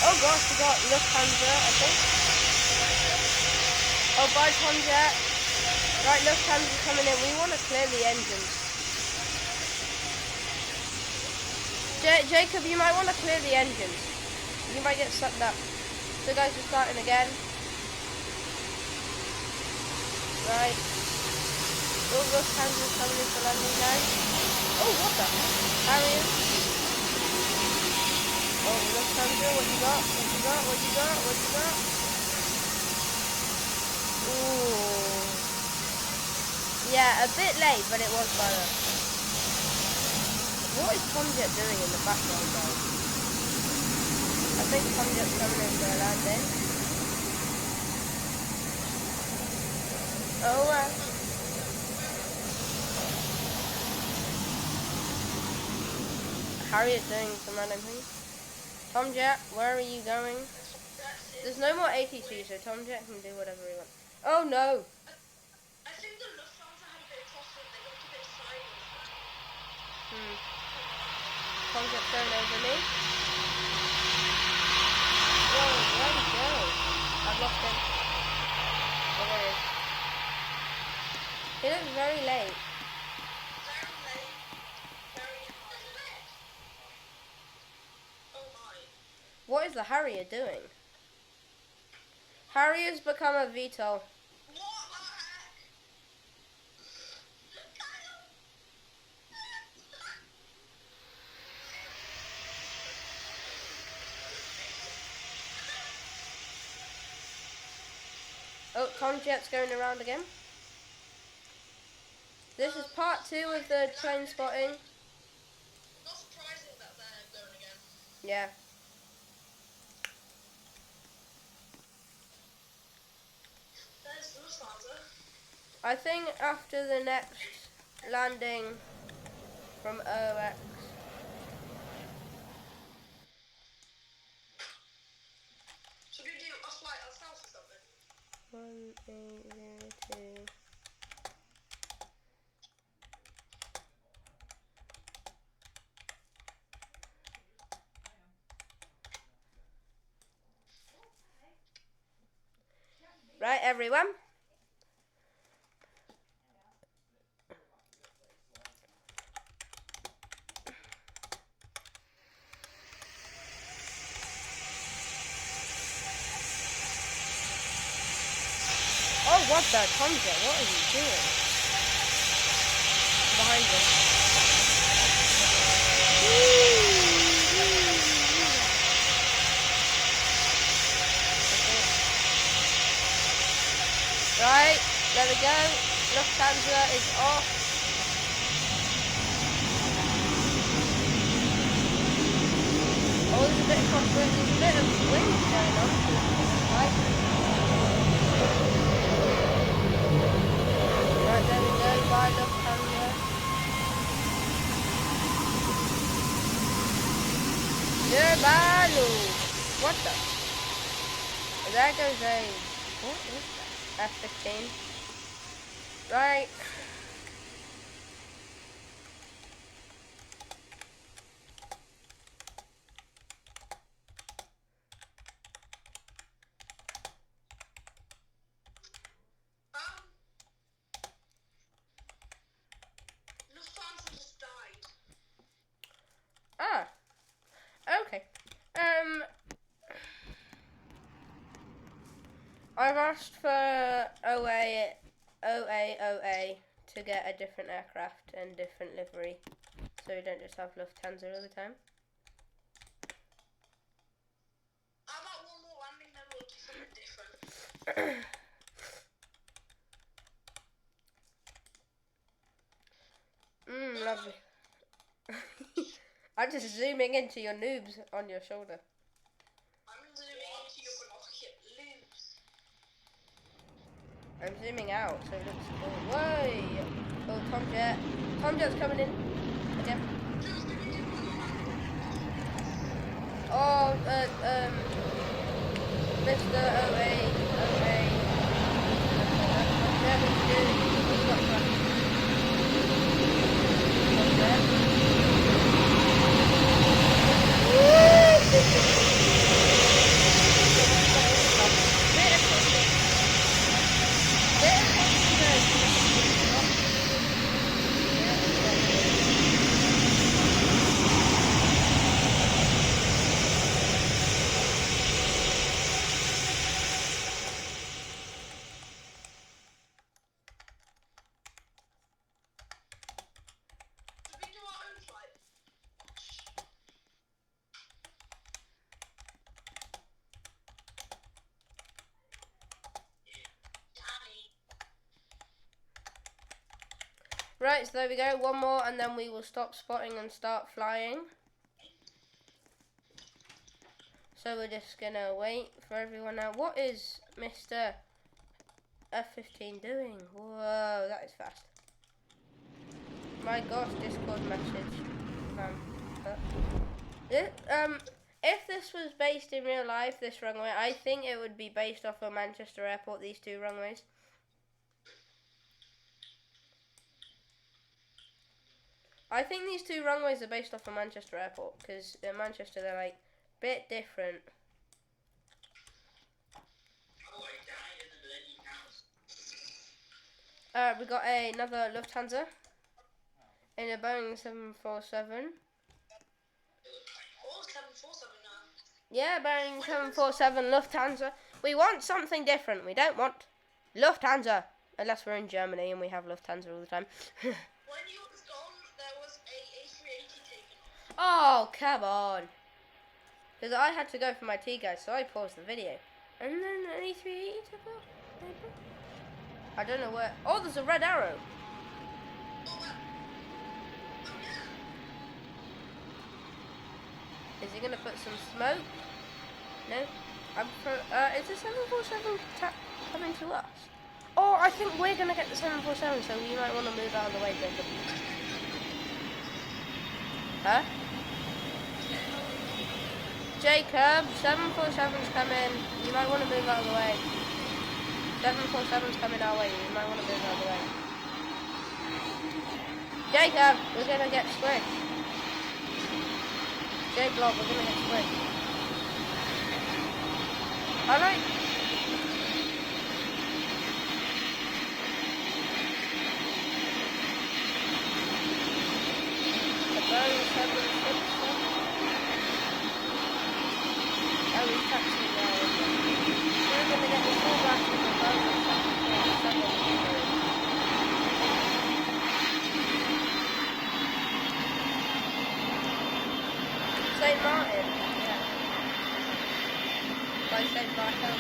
Oh gosh, we got Lufthansa, I think. Oh, bye Tomjet. Right, Lufthansa's coming in. We want to clear the engines. Jacob, you might want to clear the engines. You might get sucked up. So guys, we're starting again. Right. Oh, Lufthansa's coming in for landing now. Oh, what the heck? Harriers. Oh, Lufthansa, what you got? What you got? What you got? What you got? Ooh. Yeah, a bit late, but it was better. What is Tomjet doing in the background, guys? I think Tomjet's coming in for a landing. Oh, Harriet's doing some random things. Tomjet, where are you going? There's no more ATC, so Tomjet can do whatever he wants. Oh no! I think the Lufthansa had a bit of toss and they looked a bit sideways. Tomjet's going over me. Whoa, where'd he go? I've lost him. Oh, there he is. He looks very late. What is the Harrier doing? Harrier's become a VTOL. Oh, Tomjet's going around again. This is part 2 of the train spotting. Not surprising that they're going again. Yeah. There's the Lufthansa. I think after the next landing from OX. Should we do a flight ourselves or something? 1802. Right, everyone. Oh, what the Tomjet? What are you doing? Behind you. Right, there we go. Lufthansa is off. Oh, there's a bit of crosswind. There's a bit of wind going on. Right. Right, there we go. Bye, Lufthansa. Goodbye, Lou. What the? There goes a... What is that? F-15. Right. Lufthansa just died. Ah. Okay. I've asked for OA to get a different aircraft and different livery, so we don't just have Lufthansa all the time. How about one more landing then we'll do something different? Lovely. I'm just zooming into your noobs on your shoulder. I'm zooming into your binoculars. I'm zooming out, so it looks cool. Whoa! Oh, Tomjet. Tomjet's coming in. Again. Oh, Mr. OA. There we go. What you got for us? Tomjet. Right, so there we go. One more, and then we will stop spotting and start flying. So we're just gonna wait for everyone now. What is Mr. F15 doing? Whoa, that is fast. My gosh, Discord message. If this was based in real life, this runway, I think it would be based off of Manchester Airport, these two runways. I think these two runways are based off of Manchester Airport, because in Manchester they're like a bit different. We got another Lufthansa in a Boeing 747. Oh, 747 now. Yeah, Boeing 747 Lufthansa. We want something different. We don't want Lufthansa. Unless we're in Germany and we have Lufthansa all the time. When you was gone, there was a A380 taken off. Oh, come on. Because I had to go for my tea, guys, so I paused the video. And then an A380 took off. I don't know where. Oh, there's a red arrow. Is he gonna put some smoke? No. Is the 747 coming to us? Oh, I think we're gonna get the 747, so we might want to move out of the way, Jacob. Huh? Jacob, 747's coming. You might want to move out of the way. 747's coming our way. You might want to move out of the way. Jacob, we're gonna get squished. J-Block, we're gonna get squished. Alright. The Boeing 767. Oh, he's taxiing now. So we're gonna get the full blast of the Boeing 767. St. Martin, yeah. By St. Martin.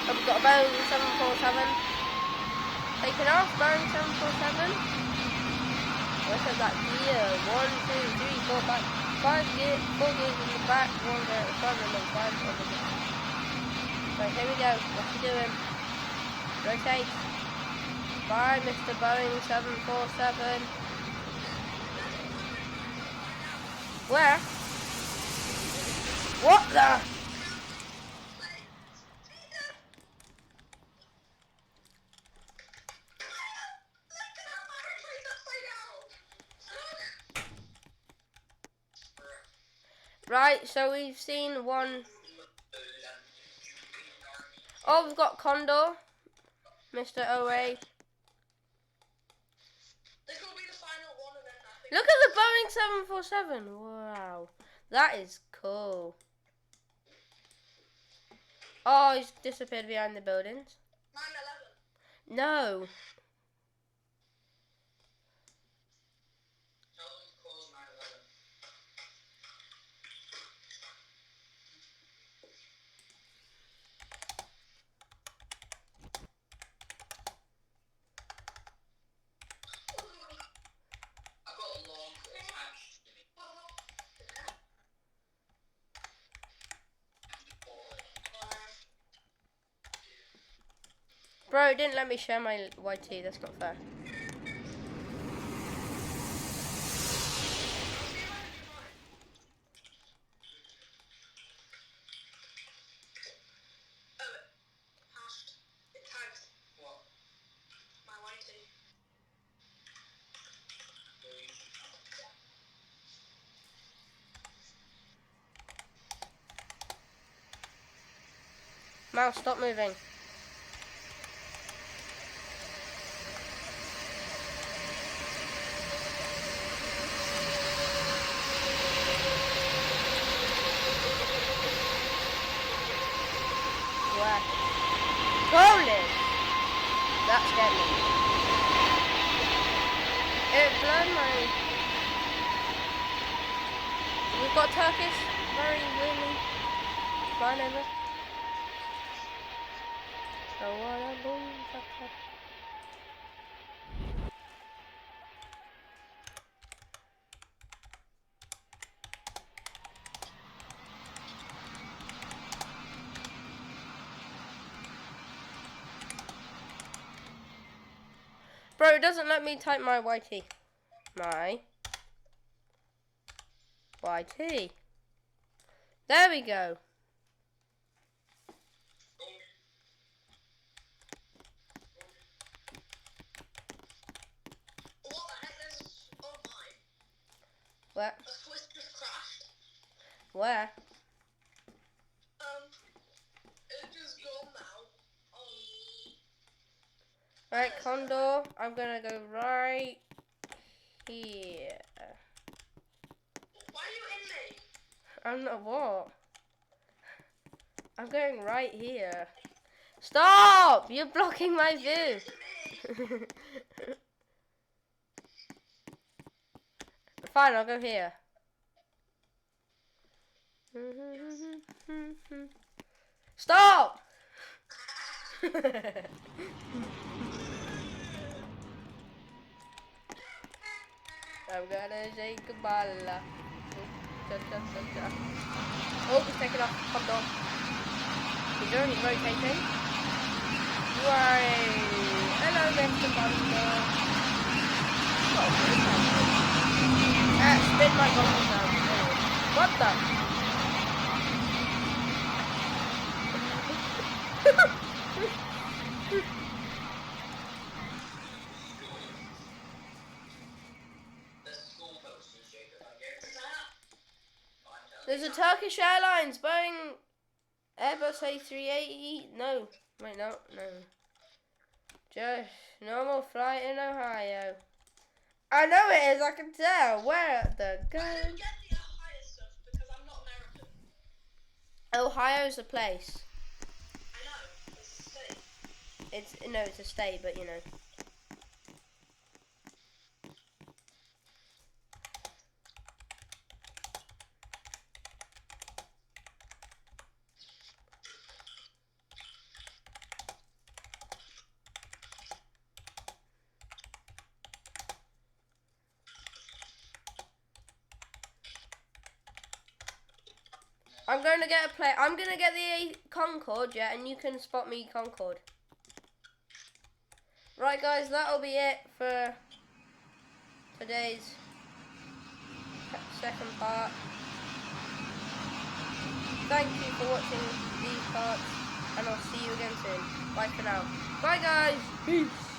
Oh, we've got a Boeing 747. Taking off, Boeing 747. Look at that gear. 1, 2, 3, 4, 5. 4 gears in the back, 1 there at the front, and then 5 on the back. Right, here we go. What's he doing? Rotate. Bye, Mr. Boeing 747. Where? What the? Right, so we've seen one. Oh, we've got Condor, Mr. OA. This will be the final one, and then I think. Look at the Boeing 747. Wow, that is cool. Oh, he's disappeared behind the buildings. 9/11. No. Bro, it didn't let me share my YT. That's not fair. It tags. What? My YT. Mouse, stop moving. Whack. Rolling! That scared me. It blown my... We've got Turkish very really flying over. I wanna boom shaka. Bro, it doesn't let me type my YT. My YT. There we go. What the heck? There's... Oh my. Where? A Swiss just crashed. Where? It just gone now. Right, Condor, I'm gonna go right here. Why are you in me? I'm not what? I'm going right here. Stop! You're blocking my view. Fine, I'll go here. Stop! I'm gonna shake a balla. Oh, he's taking off. Come on. He's only rotating. Right. Hello, Mr. Bundle. Spin my bundle down. What the? There's a Turkish Airlines Boeing Airbus A380. No, wait, no. Just normal flight in Ohio. I know it is. I can tell. Where the gun? I didn't get the Ohio stuff because I'm not American. Ohio's a place. I know. It's a state. It's a state, but you know. I'm going to get a plane. I'm going to get the Concorde, yeah, and you can spot me Concorde. Right, guys, that'll be it for today's second part. Thank you for watching these parts, and I'll see you again soon. Bye for now. Bye, guys. Peace.